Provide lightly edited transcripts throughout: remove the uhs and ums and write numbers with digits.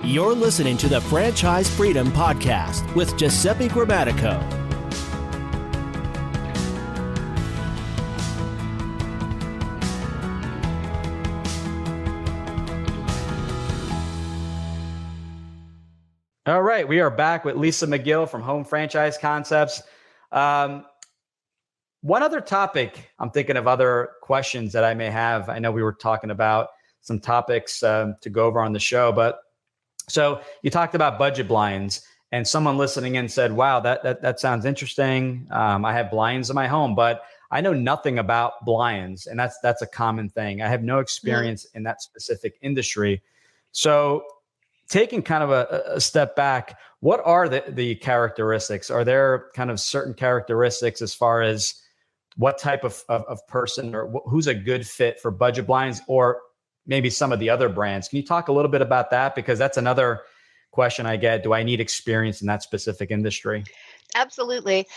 You're listening to the Franchise Freedom Podcast with Giuseppe Grammatico. All right, we are back with Lisa McGill from Home Franchise Concepts. One other topic, I'm thinking of other questions that I may have. I know we were talking about some topics to go over on the show, but so you talked about budget blinds, and someone listening in said, wow, that sounds interesting. I have blinds in my home, but I know nothing about blinds, and that's a common thing. I have no experience in that specific industry. So taking kind of a step back, what are the characteristics? Are there kind of certain characteristics as far as what type of person or who's a good fit for budget blinds, or maybe some of the other brands? Can you talk a little bit about that? Because that's another question I get. Do I need experience in that specific industry? Absolutely.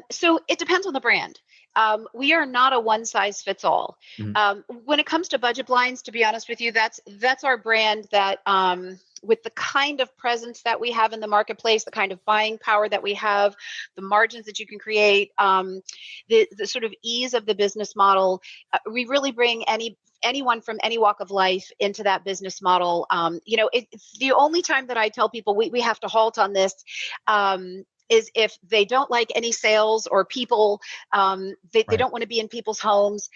So it depends on the brand. We are not a one size fits all. When it comes to budget blinds, to be honest with you, that's our brand that, with the kind of presence that we have in the marketplace, the kind of buying power that we have, the margins that you can create, the sort of ease of the business model, we really bring anyone from any walk of life into that business model. It's the only time that I tell people we have to halt on this, is if they don't like any sales or people, they don't want to be in people's homes.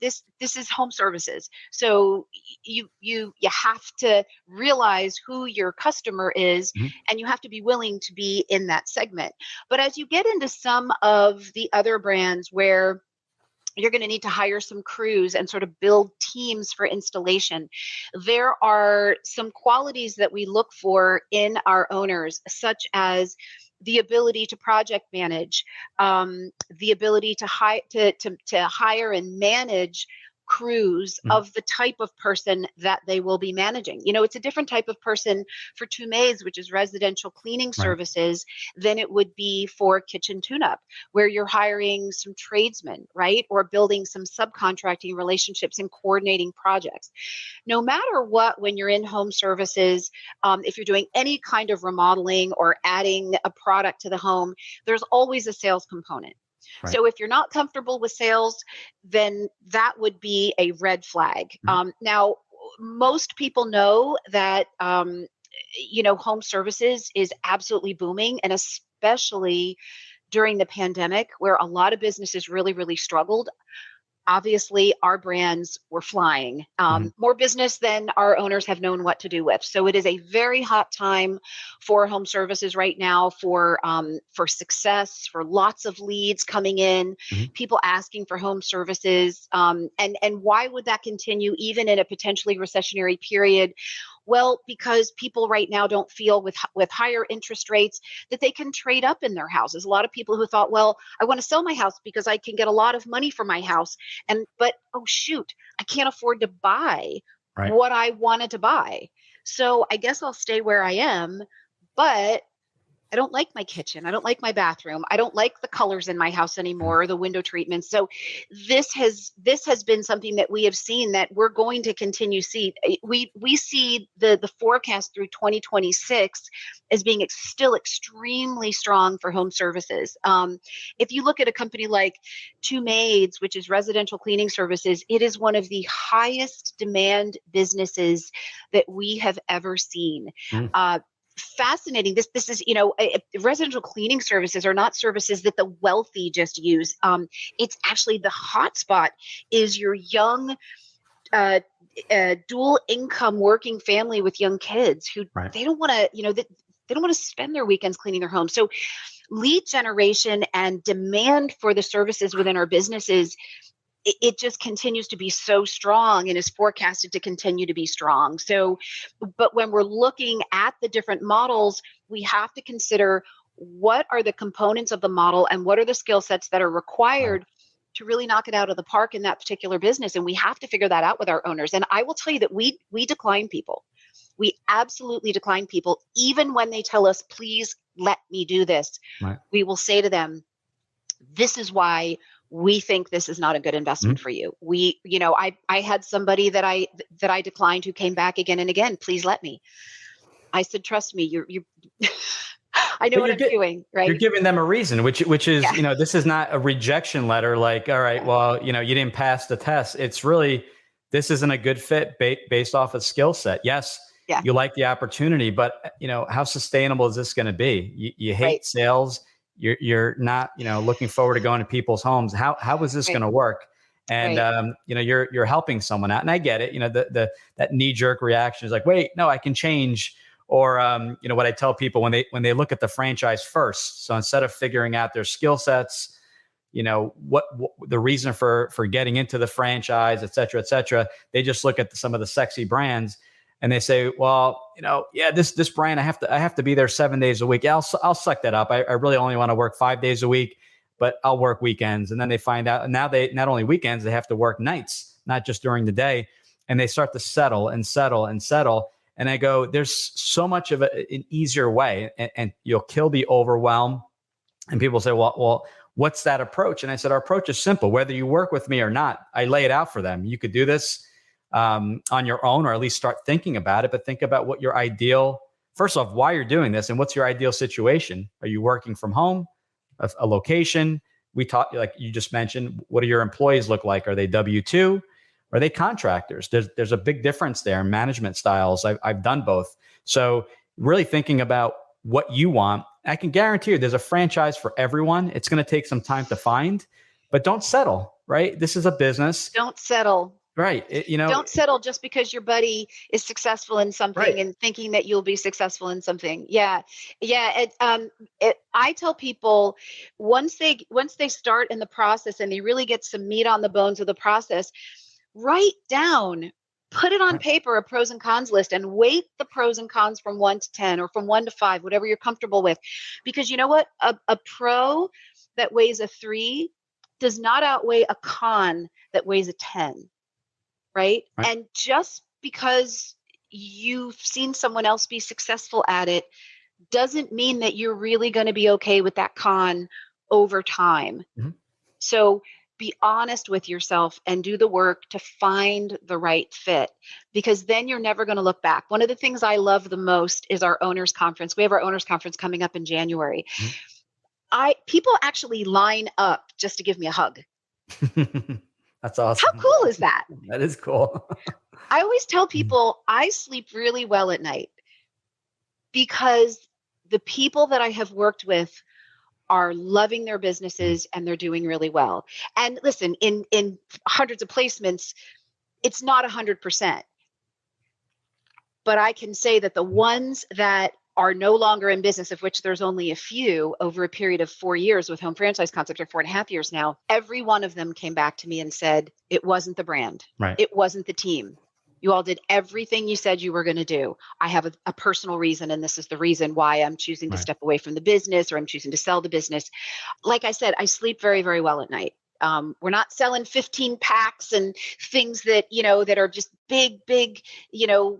This is home services. So you have to realize who your customer is, and you have to be willing to be in that segment. But as you get into some of the other brands where you're going to need to hire some crews and sort of build teams for installation, there are some qualities that we look for in our owners, such as the ability to project manage, the ability to hire and manage crews of the type of person that they will be managing. It's a different type of person for Two Maids, which is residential cleaning services, than it would be for kitchen tune-up, where you're hiring some tradesmen, right? Or building some subcontracting relationships and coordinating projects. No matter what, when you're in home services, if you're doing any kind of remodeling or adding a product to the home, there's always a sales component. Right. So if you're not comfortable with sales, then that would be a red flag. Now, most people know that, home services is absolutely booming, and especially during the pandemic, where a lot of businesses really, really struggled. Obviously, our brands were flying. More business than our owners have known what to do with. So it is a very hot time for home services right now, for success, for lots of leads coming in, people asking for home services. And why would that continue even in a potentially recessionary period? Well, because people right now don't feel with higher interest rates that they can trade up in their houses. A lot of people who thought, well, I want to sell my house because I can get a lot of money for my house. But oh shoot, I can't afford to buy what I wanted to buy. So I guess I'll stay where I am, but I don't like my kitchen. I don't like my bathroom. I don't like the colors in my house anymore, or the window treatments. So this has been something that we have seen that we're going to continue to see. We see the forecast through 2026 as being still extremely strong for home services. If you look at a company like Two Maids, which is residential cleaning services, it is one of the highest demand businesses that we have ever seen. Fascinating. This is, residential cleaning services are not services that the wealthy just use. It's actually the hot spot is your young, dual income working family with young kids who they don't want to, they don't want to spend their weekends cleaning their home. So lead generation and demand for the services within our businesses, it just continues to be so strong and is forecasted to continue to be strong. So, but when we're looking at the different models, we have to consider what are the components of the model and what are the skill sets that are required to really knock it out of the park in that particular business. And we have to figure that out with our owners. And I will tell you that we decline people. We absolutely decline people, even when they tell us, please let me do this. We will say to them, this is why we think this is not a good investment for you. I had somebody that I declined who came back again and again, please let me. I said, trust me, you're I know what I'm doing, right? You're giving them a reason, which is, Yeah. this is not a rejection letter. Like, all right, well, you didn't pass the test. It's really, this isn't a good fit based off of skill set. Yes, Yeah. you like the opportunity, but how sustainable is this going to be? You hate Right. sales. You're not, looking forward to going to people's homes. How is this Right. going to work? And Right. you're helping someone out, and I get it. That knee jerk reaction is like, wait, no, I can change. Or what I tell people when they look at the franchise first. So instead of figuring out their skill sets, what the reason for getting into the franchise, et cetera, they just look at some of the sexy brands and they say, well, this brand, I have to be there 7 days a week. Yeah, I'll suck that up. I really only want to work 5 days a week, but I'll work weekends. And then they find out now they not only weekends, they have to work nights, not just during the day. And they start to settle and settle and settle. And I go, there's so much of an easier way, and you'll kill the overwhelm. And people say, well, what's that approach? And I said, our approach is simple. Whether you work with me or not, I lay it out for them. You could do this on your own, or at least start thinking about it. But think about what your ideal, first off, why you're doing this, and what's your ideal situation. Are you working from home, a location? We talked, like you just mentioned, what do your employees look like? Are they W-2? Are they contractors? There's a big difference there in management styles. I've done both. So really thinking about what you want. I can guarantee you there's a franchise for everyone. It's going to take some time to find, but don't settle, right? This is a business. Don't settle. Right. Don't settle just because your buddy is successful in something, right, and thinking that you'll be successful in something. Yeah. Yeah. I tell people once they start in the process and they really get some meat on the bones of the process, write down, put it on paper, a pros and cons list, and weight the pros and cons from 1 to 10 or from 1 to 5, whatever you're comfortable with. Because you know what? A pro that weighs a 3 does not outweigh a con that weighs a 10. Right? And just because you've seen someone else be successful at it doesn't mean that you're really going to be okay with that con over time. Mm-hmm. So be honest with yourself and do the work to find the right fit, because then you're never going to look back. One of the things I love the most is our owners conference. We have our owners conference coming up in January. Mm-hmm. People actually line up just to give me a hug. That's awesome. How cool is that? That is cool. I always tell people I sleep really well at night because the people that I have worked with are loving their businesses and they're doing really well. And listen, in hundreds of placements, it's not 100%. But I can say that the ones that are no longer in business, of which there's only a few over a period of 4 years with Home Franchise Concept, or 4.5 years now, every one of them came back to me and said, it wasn't the brand. Right. It wasn't the team. You all did everything you said you were going to do. I have a personal reason, and this is the reason why I'm choosing to step away from the business, or I'm choosing to sell the business. Like I said, I sleep very, very well at night. We're not selling 15 packs and things that, that are just big, real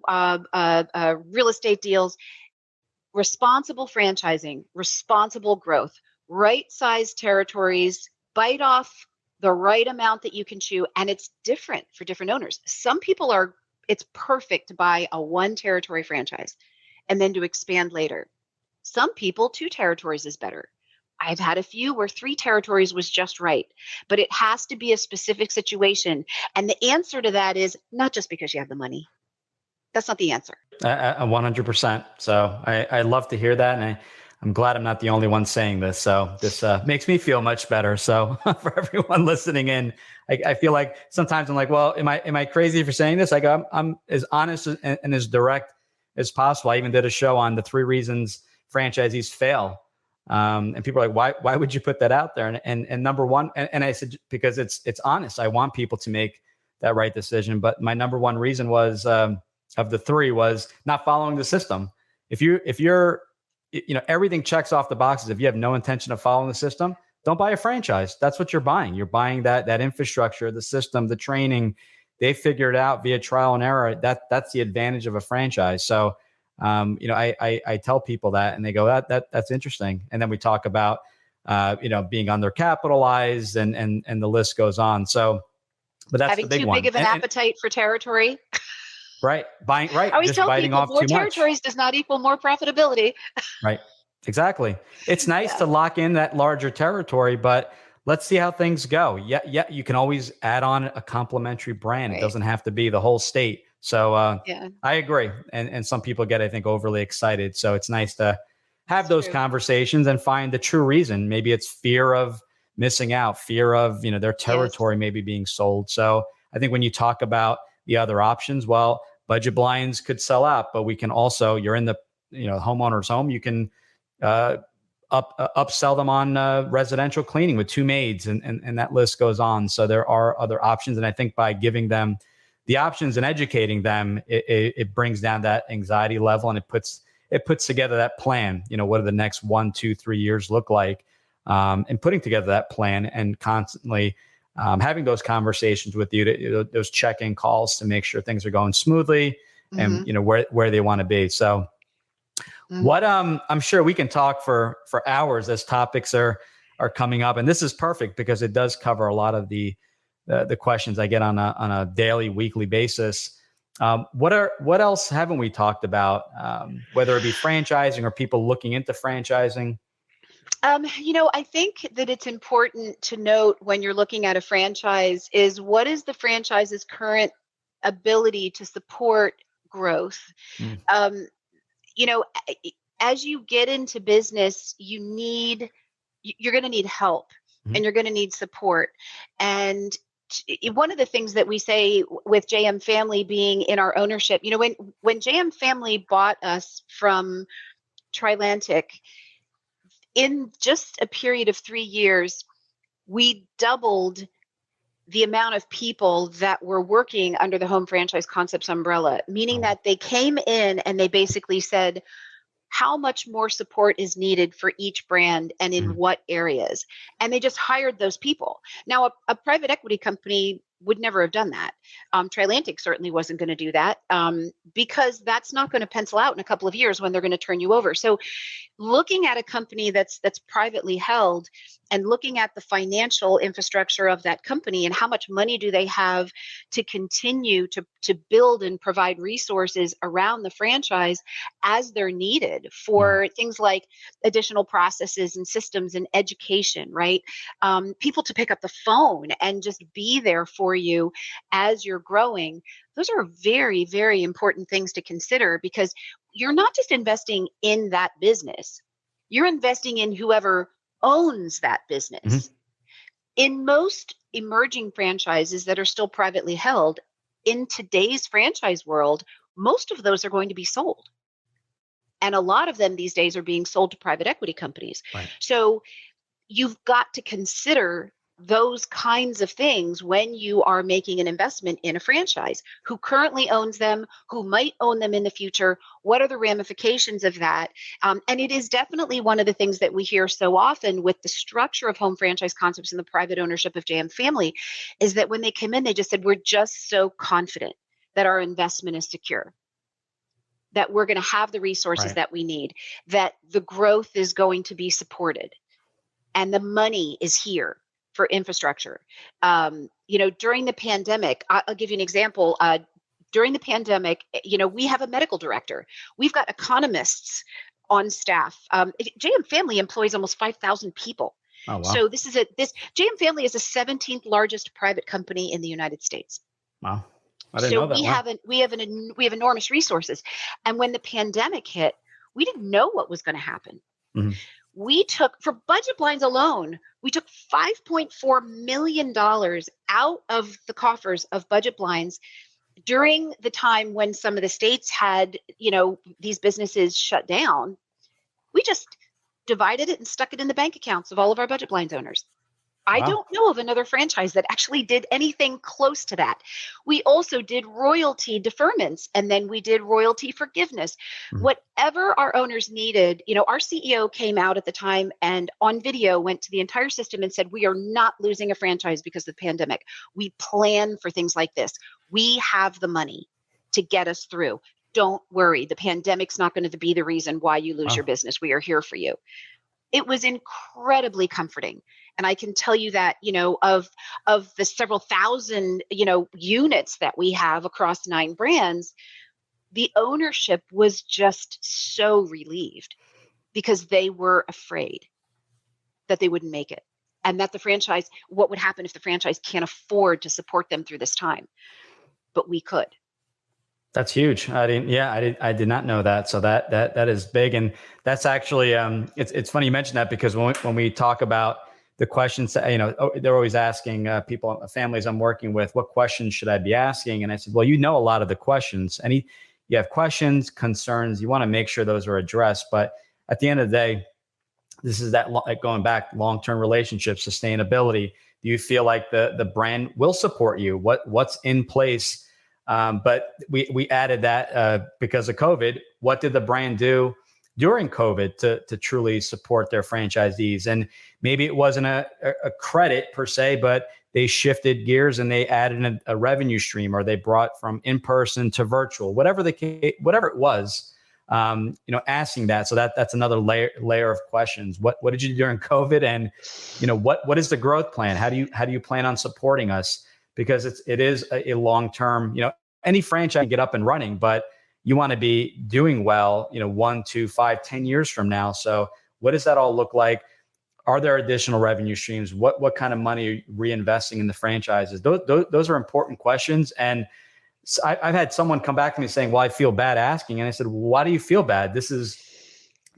estate deals. Responsible franchising, responsible growth, right-sized territories, bite off the right amount that you can chew. And it's different for different owners. Some people it's perfect to buy a 1 territory franchise and then to expand later. Some people, 2 territories is better. I've had a few where 3 territories was just right, but it has to be a specific situation. And the answer to that is not just because you have the money. That's not the answer. 100%. So I love to hear that. And I'm glad I'm not the only one saying this. So this makes me feel much better. So for everyone listening in, I feel like sometimes I'm like, well, am I crazy for saying this? I go, I'm as honest and as direct as possible. I even did a show on the 3 reasons franchisees fail. And people are like, why would you put that out there? And number one, and I said, because it's honest. I want people to make that right decision. But my number one reason was, of the 3, was not following the system. If you're, everything checks off the boxes. If you have no intention of following the system, don't buy a franchise. That's what you're buying. You're buying that infrastructure, the system, the training. They figure it out via trial and error. That's the advantage of a franchise. So, I tell people that, and they go, that's interesting. And then we talk about, being undercapitalized and the list goes on. So, but that's having the big too one. Big of an appetite for territory. Right. Buying, I right. always Just tell biting people off more too much. territories does not equal more profitability. Right. Exactly. It's nice Yeah. to lock in that larger territory, but let's see how things go. Yeah. Yeah. You can always add on a complementary brand. It Right. doesn't have to be the whole state. So Yeah, I agree. And some people get, I think, overly excited. So it's nice to have it's those true. conversations and find the true reason. Maybe it's fear of missing out, fear of, their Yes. territory maybe being sold. So I think when you talk about the other options, well, budget blinds could sell out, but we can also, you're in the, homeowner's home, you can uh, upsell them on residential cleaning with two maids, and that list goes on. So there are other options. And I think by giving them the options and educating them, it brings down that anxiety level, and it puts together that plan. What do the next 1, 2, 3 years look like? And putting together that plan and constantly having those conversations with you, those check-in calls to make sure things are going smoothly and Hmm. where they want to be. So Hmm. what I'm sure we can talk for hours as topics are coming up, and this is perfect because it does cover a lot of the questions I get on a daily, weekly basis. What else haven't we talked about? Whether it be franchising or people looking into franchising. I think that it's important to note when you're looking at a franchise is what is the franchise's current ability to support growth. Mm, Um, as you get into business, you're going to need help mhm. and you're going to need support. And one of the things that we say with JM Family being in our ownership, when JM Family bought us from Trilantic, in just a period of 3 years, we doubled the amount of people that were working under the Home Franchise Concepts umbrella, meaning Oh, that they came in and they basically said, how much more support is needed for each brand and in mm, what areas? And they just hired those people. Now, a private equity company would never have done that. Trilantic certainly wasn't going to do that because that's not going to pencil out in a couple of years when they're going to turn you over. So looking at a company that's privately held and looking at the financial infrastructure of that company and how much money do they have to continue to build and provide resources around the franchise as they're needed mm, for things like additional processes and systems and education, right? People to pick up the phone and just be there for you as you're growing. Those are very, very important things to consider because you're not just investing in that business, you're investing in whoever owns that mhm. business. In most emerging franchises that are still privately held, in today's franchise world, most of those are going to be sold. And a lot of them these days are being sold to private equity companies. Right. So you've got to consider those kinds of things when you are making an investment in a franchise. Who currently owns them? Who might own them in the future? What are the ramifications of that? And it is definitely one of the things that we hear so often with the structure of Home Franchise Concepts and the private ownership of JM Family is that when they came in, they just said, we're just so confident that our investment is secure, that we're going to have the resources Right. that we need, that the growth is going to be supported and the money is here for infrastructure. During the pandemic, I'll give you an example. During the pandemic, we have a medical director. We've got economists on staff. JM Family employs almost 5,000 people. Oh, wow. So this JM Family is the 17th largest private company in the United States. Wow. I didn't So know that. Wow. we have enormous resources. And when the pandemic hit, we didn't know what was going to happen. Mhm. We took, for budget blinds alone, we took $5.4 million out of the coffers of budget blinds during the time when some of the states had, these businesses shut down. We just divided it and stuck it in the bank accounts of all of our budget blinds owners. I Wow. don't know of another franchise that actually did anything close to that. We also did royalty deferments and then we did royalty forgiveness. Mhm. Whatever our owners needed, our CEO came out at the time and on video went to the entire system and said, we are not losing a franchise because of the pandemic. We plan for things like this. We have the money to get us through. Don't worry. The pandemic's not going to be the reason why you lose your Wow. business. We are here for you. It was incredibly comforting. And I can tell you that, of the several thousand, units that we have across 9 brands, the ownership was just so relieved because they were afraid that they wouldn't make it. And that what would happen if the franchise can't afford to support them through this time? But we could. That's huge. I did not know that. So that is big. And that's actually, it's funny you mentioned that, because when we talk about the questions, they're always asking people, families I'm working with, what questions should I be asking? And I said, well, a lot of the questions, and you have questions, concerns, you want to make sure those are addressed. But at the end of the day, this is that going back, long-term relationships, sustainability. Do you feel like the brand will support you? What's in place? But we added that because of COVID. What did the brand do during COVID to truly support their franchisees? And maybe it wasn't a credit per se, but they shifted gears and they added a revenue stream, or they brought from in-person to virtual, whatever it was. Asking that. So that's another layer of questions. What did you do during COVID? And, what is the growth plan? How do you plan on supporting us? Because it is a long-term, any franchise can get up and running, but you want to be doing well, 1, 2, 5, 10 years from now. So what does that all look like? Are there additional revenue streams? What kind of money are you reinvesting in the franchises? Those are important questions. And so I've had someone come back to me saying, well, I feel bad asking. And I said, well, why do you feel bad? This is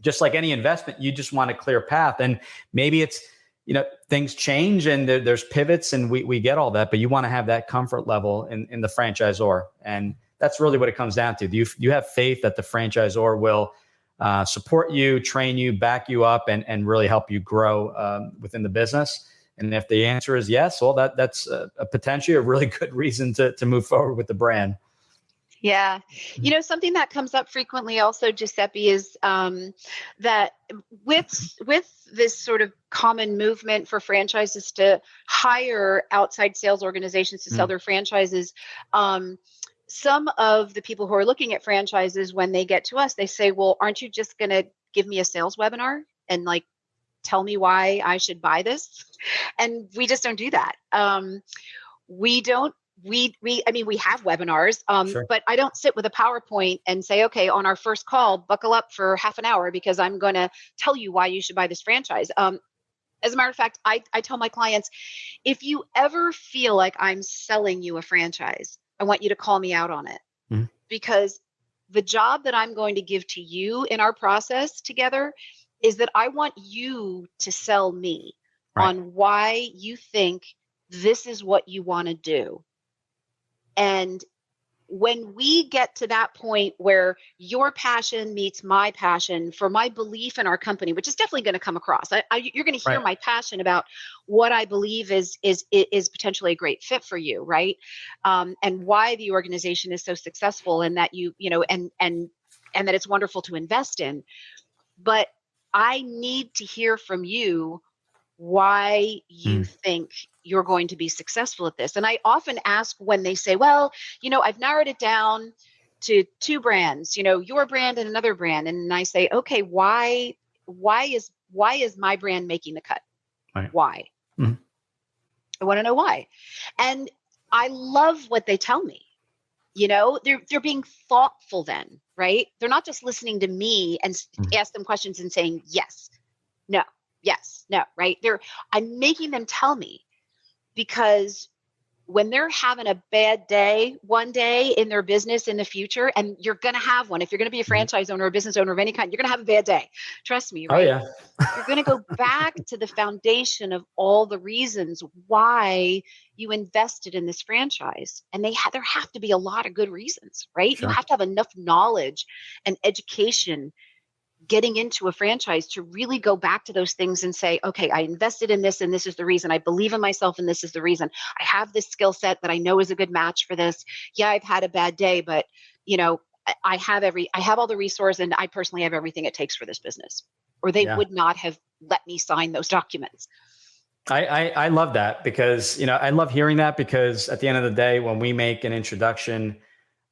just like any investment. You just want a clear path. And maybe it's, things change and there's pivots, and we get all that, but you want to have that comfort level in the franchisor. And that's really what it comes down to. Do you have faith that the franchisor will support you, train you, back you up, and really help you grow within the business? And if the answer is yes, well, that's potentially a really good reason to move forward with the brand. Yeah. Something that comes up frequently also, Giuseppe, is that with this sort of common movement for franchises to hire outside sales organizations to sell their franchises, some of the people who are looking at franchises, when they get to us, they say, well, aren't you just going to give me a sales webinar and tell me why I should buy this? And we just don't do that. We don't. We have webinars, Sure. but I don't sit with a PowerPoint and say, okay, on our first call, buckle up for half an hour because I'm going to tell you why you should buy this franchise. As a matter of fact, I tell my clients, if you ever feel like I'm selling you a franchise, I want you to call me out on it, because the job that I'm going to give to you in our process together is that I want you to sell me on why you think this is what you want to do. And when we get to that point where your passion meets my passion for my belief in our company, which is definitely going to come across, you're going to hear my passion about what I believe is potentially a great fit for you, right? And why the organization is so successful, and that and that it's wonderful to invest in. But I need to hear from you why you think you're going to be successful at this. And I often ask when they say, well, I've narrowed it down to 2 brands, your brand and another brand. And I say, okay, why is my brand making the cut? Right. Why? I want to know why. And I love what they tell me. They're being thoughtful then, right? They're not just listening to me and ask them questions and saying, yes, no, yes, no, right? I'm making them tell me, because when they're having a bad day one day in their business in the future, and you're going to have one, if you're going to be a franchise owner or a business owner of any kind, you're going to have a bad day. Trust me, right? Oh, yeah. You're going to go back to the foundation of all the reasons why you invested in this franchise. And there have to be a lot of good reasons, right? Sure. You have to have enough knowledge and education getting into a franchise to really go back to those things and say, okay, I invested in this and this is the reason. I believe in myself and this is the reason. I have this skill set that I know is a good match for this. Yeah, I've had a bad day, but I have all the resources, and I personally have everything it takes for this business, or they would not have let me sign those documents. I love that, because, I love hearing that, because at the end of the day, when we make an introduction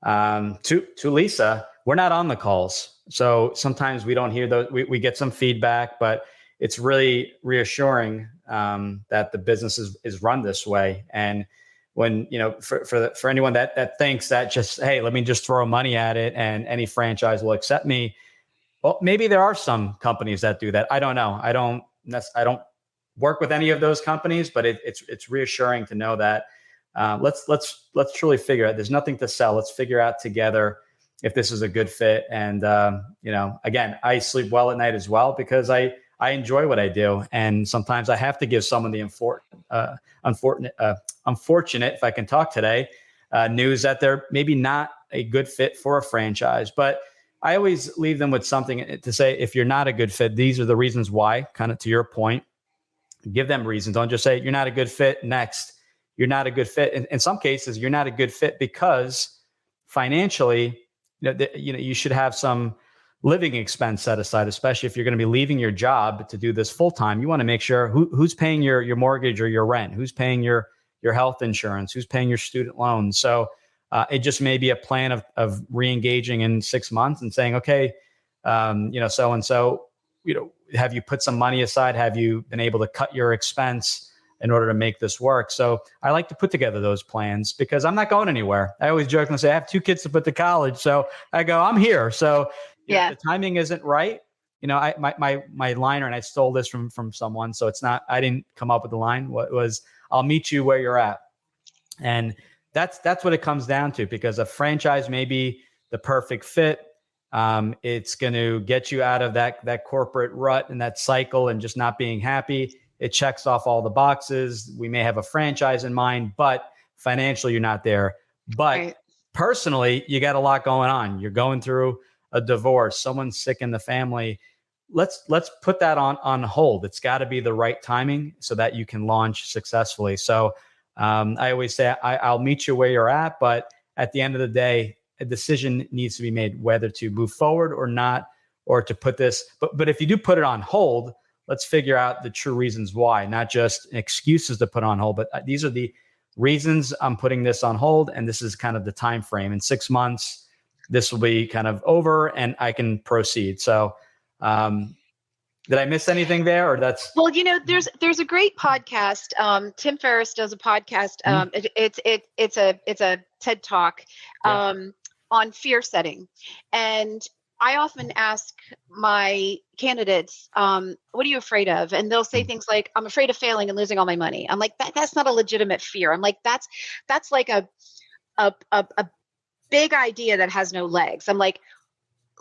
to Lisa, we're not on the calls. So sometimes we don't hear those. We get some feedback, but it's really reassuring that the business is run this way. And when, for anyone that thinks that just, hey, let me just throw money at it and any franchise will accept me. Well, maybe there are some companies that do that. I don't know. I don't work with any of those companies, but it's reassuring to know that let's truly figure out. There's nothing to sell. Let's figure out together if this is a good fit. And again, I sleep well at night as well because I enjoy what I do, and sometimes I have to give someone the unfortunate, if I can talk today, news that they're maybe not a good fit for a franchise. But I always leave them with something to say, if you're not a good fit, these are the reasons why, kind of to your point. Give them reasons. Don't just say, you're not a good fit. Next, you're not a good fit. In some cases, you're not a good fit because financially, you should have some living expense set aside, especially if you're going to be leaving your job to do this full time. You want to make sure who's paying your mortgage or your rent, who's paying your health insurance, who's paying your student loans. So it just may be a plan of re-engaging in 6 months and saying, okay, so-and-so, have you put some money aside? Have you been able to cut your expense in order to make this work? So I like to put together those plans because I'm not going anywhere. I always joke and say, I have 2 kids to put to college. So I go, I'm here. So if the timing isn't right, my liner, and I stole this from someone. So it's not, I didn't come up with the line. What was, I'll meet you where you're at. And that's what it comes down to, because a franchise may be the perfect fit. It's going to get you out of that corporate rut and that cycle and just not being happy. It checks off all the boxes. We may have a franchise in mind, but financially you're not there. But personally, you got a lot going on. You're going through a divorce, someone's sick in the family. Let's put that on hold. It's got to be the right timing so that you can launch successfully. So I always say I'll meet you where you're at, but at the end of the day, a decision needs to be made whether to move forward or not, or to put this. But if you do put it on hold, let's figure out the true reasons why, not just excuses to put on hold. But these are the reasons I'm putting this on hold, and this is kind of the time frame. In 6 months, this will be kind of over, and I can proceed. So. Did I miss anything there, or that's? Well, there's a great podcast. Tim Ferriss does a podcast. It's a TED Talk on fear setting, and I often ask my candidates, "What are you afraid of?" And they'll say things like, "I'm afraid of failing and losing all my money." I'm like, that's not a legitimate fear. I'm like, that's like a big idea that has no legs. I'm like,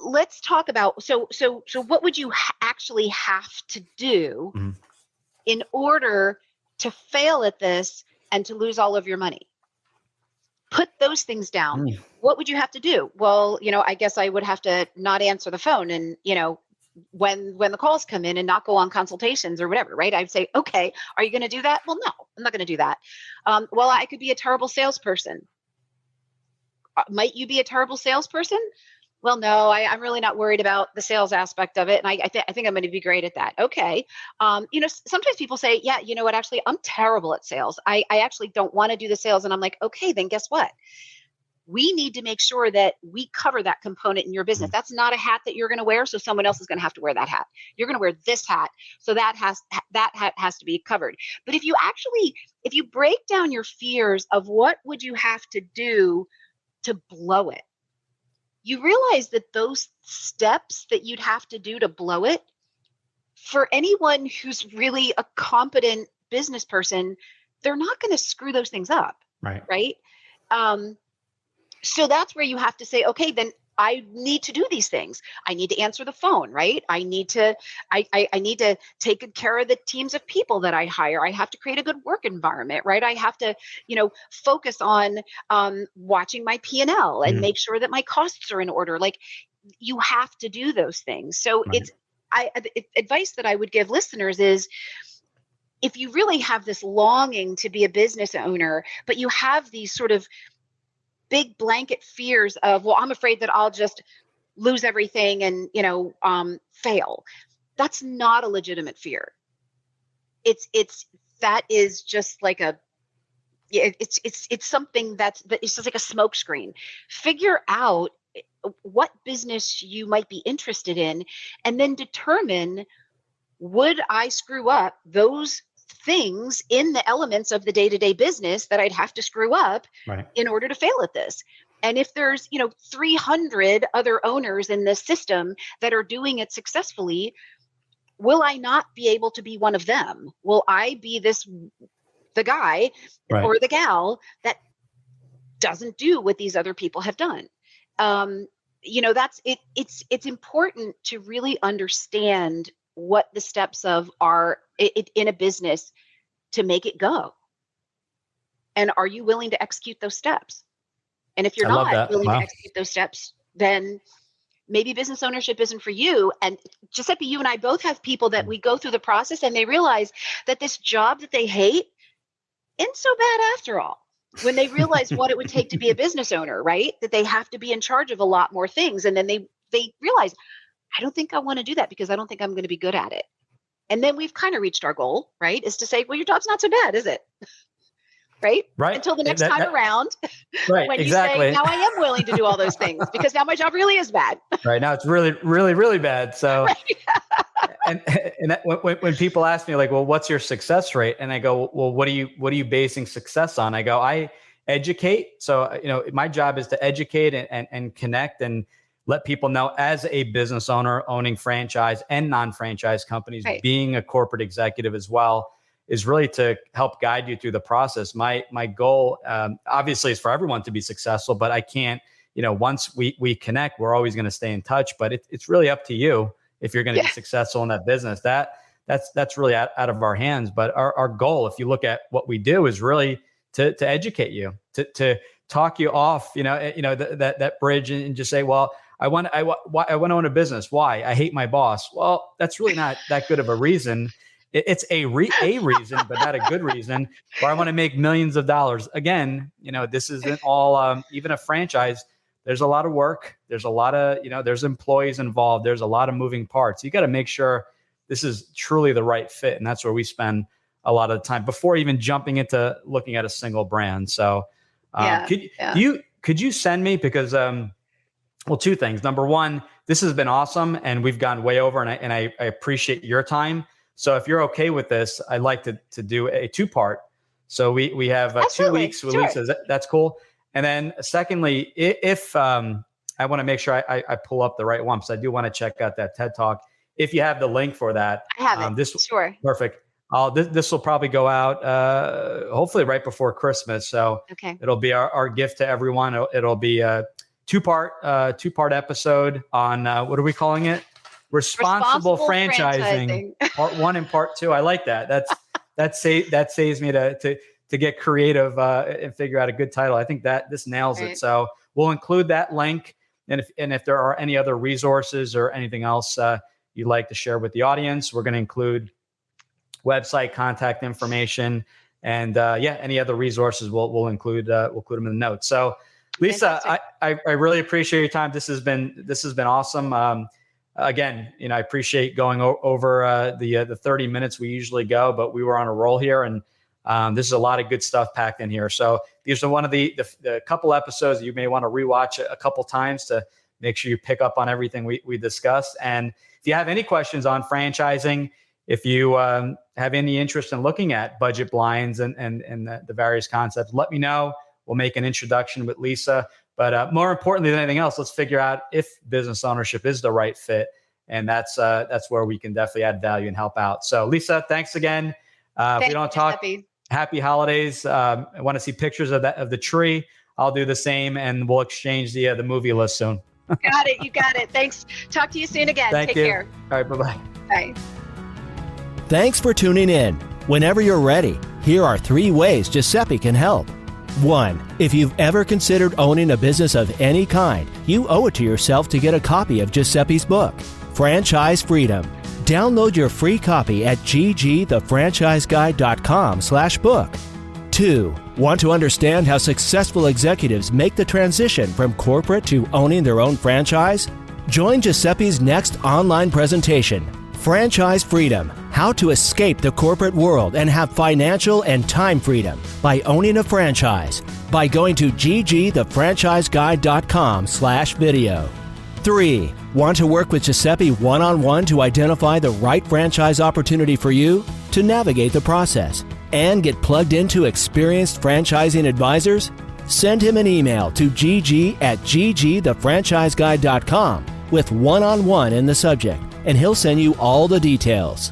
let's talk about, so what would you actually have to do in order to fail at this and to lose all of your money? Put those things down. What would you have to do? Well, I guess I would have to not answer the phone and, when the calls come in and not go on consultations or whatever, right? I'd say, okay, are you going to do that? Well, no, I'm not going to do that. Well, I could be a terrible salesperson. Might you be a terrible salesperson? Well, no, I'm really not worried about the sales aspect of it. And I think I'm going to be great at that. Okay. Sometimes people say, yeah, you know what, actually, I'm terrible at sales. I actually don't want to do the sales. And I'm like, okay, then guess what? We need to make sure that we cover that component in your business. That's not a hat that you're going to wear. So someone else is going to have to wear that hat. You're going to wear this hat. So that hat has to be covered. But if you break down your fears of what would you have to do to blow it, you realize that those steps that you'd have to do to blow it, for anyone who's really a competent business person, they're not going to screw those things up. Right. So that's where you have to say, okay, then I need to do these things. I need to answer the phone, right? I need to take good care of the teams of people that I hire. I have to create a good work environment, right? I have to, focus on watching my P&L and make sure that my costs are in order. Like, you have to do those things. So advice that I would give listeners is, if you really have this longing to be a business owner, but you have these sort of big blanket fears of, well, I'm afraid that I'll just lose everything and, fail. That's not a legitimate fear. That is just like it's something it's just like a smoke screen. Figure out what business you might be interested in, and then determine, would I screw up those things in the elements of the day-to-day business that I'd have to screw up in order to fail at this. And if there's, 300 other owners in this system that are doing it successfully, will I not be able to be one of them? Will I be the guy or the gal that doesn't do what these other people have done? That's it. It's important to really understand what the steps are in a business to make it go. And are you willing to execute those steps? And if you're not willing to execute those steps, then maybe business ownership isn't for you. And Giuseppe, you and I both have people that we go through the process and they realize that this job that they hate isn't so bad after all. When they realize what it would take to be a business owner, right? That they have to be in charge of a lot more things. And then they realize, I don't think I want to do that because I don't think I'm going to be good at it. And then we've kind of reached our goal, right? Is to say, well, your job's not so bad, is it? Right? Until the next time around, when you say, now I am willing to do all those things because now my job really is bad. Right now it's really, really, really bad. So, and when people ask me like, well, what's your success rate? And I go, well, what are you basing success on? I go, I educate. So, my job is to educate and connect and let people know as a business owner owning franchise and non-franchise companies, being a corporate executive as well, is really to help guide you through the process. My goal, obviously, is for everyone to be successful, but I can't, once we connect, we're always going to stay in touch, but it's really up to you if you're going to be successful in that business. That's really out of our hands. But our goal, if you look at what we do, is really to educate you, to talk you off, that bridge and just say, well, I want to own a business. Why? I hate my boss. Well, that's really not that good of a reason. It's a reason, but not a good reason. Or I want to make millions of dollars. Again, this isn't all, even a franchise, there's a lot of work. There's a lot of, there's employees involved. There's a lot of moving parts. You got to make sure this is truly the right fit. And that's where we spend a lot of the time before even jumping into looking at a single brand. So could you send me, because, two things. Number one, this has been awesome and we've gone way over and I appreciate your time. So if you're okay with this, I'd like to do a 2-part. So we have 2 weeks with Lisa. That's cool. And then secondly, if I want to make sure I pull up the right one, because I do want to check out that TED Talk. If you have the link for that. I have it. Sure. Perfect. This will probably go out hopefully right before Christmas. So it'll be our gift to everyone. It'll be a 2-part episode on what are we calling it? Responsible franchising, part 1 and part 2. I like that. That saves me to get creative and figure out a good title. I think that this nails it. So we'll include that link. And if there are any other resources or anything else you'd like to share with the audience, we're going to include website, contact information, and any other resources we'll include them in the notes. So Lisa, I really appreciate your time. This has been awesome. Again, I appreciate going over the 30 minutes we usually go, but we were on a roll here, and this is a lot of good stuff packed in here. So these are one of the couple episodes that you may want to rewatch a couple times to make sure you pick up on everything we discussed. And if you have any questions on franchising, if you have any interest in looking at budget blinds and the various concepts, let me know. We'll make an introduction with Lisa. But more importantly than anything else, let's figure out if business ownership is the right fit. And that's where we can definitely add value and help out. So Lisa, thanks again. If we don't talk, happy holidays. I want to see pictures of the tree. I'll do the same, and we'll exchange the movie list soon. Got it. You got it. Thanks. Talk to you soon again. Take care. All right. Bye-bye. Bye. Thanks for tuning in. Whenever you're ready, here are 3 ways Giuseppe can help. 1. If you've ever considered owning a business of any kind, you owe it to yourself to get a copy of Giuseppe's book, Franchise Freedom. Download your free copy at ggthefranchiseguide.com/book. 2. Want to understand how successful executives make the transition from corporate to owning their own franchise? Join Giuseppe's next online presentation, Franchise Freedom: How to Escape the Corporate World and Have Financial and Time Freedom by Owning a Franchise, by going to ggthefranchiseguide.com/video. 3. Want to work with Giuseppe one-on-one to identify the right franchise opportunity for you? to navigate the process and get plugged into experienced franchising advisors? Send him an email to gg@ggthefranchiseguide.com with one-on-one in the subject, and he'll send you all the details.